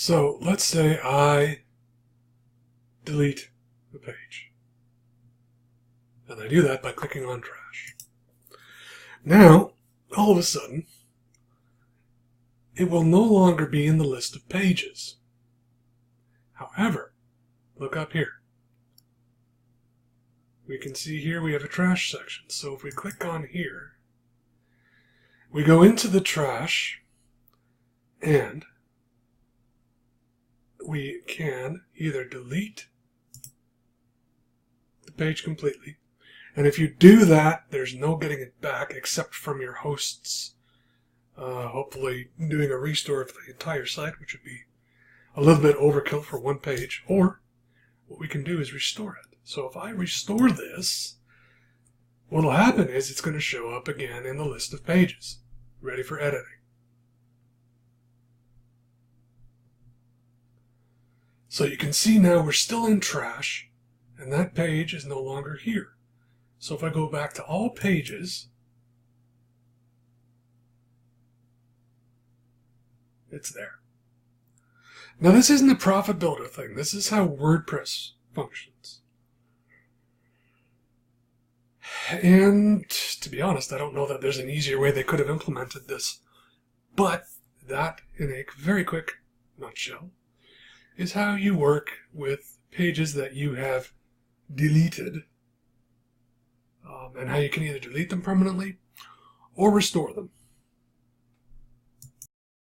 So let's say I delete the page. And I do that by clicking on trash. Now, all of a sudden, it will no longer be in the list of pages. However, look up here. We can see here we have a trash section. So if we click on here, we go into the trash and we can either delete the page completely, and if you do that, there's no getting it back except from your hosts hopefully doing a restore of the entire site, which would be a little bit overkill for one page. Or what we can do is restore it. So if I restore this, what will happen is it's going to show up again in the list of pages, ready for editing. So you can see now we're still in trash, and that page is no longer here. So if I go back to all pages, it's there. Now this isn't a profit builder thing. This is how WordPress functions. And to be honest, I don't know that there's an easier way they could have implemented this. But that, in a very quick nutshell, is how you work with pages that you have deleted, and how you can either delete them permanently or restore them.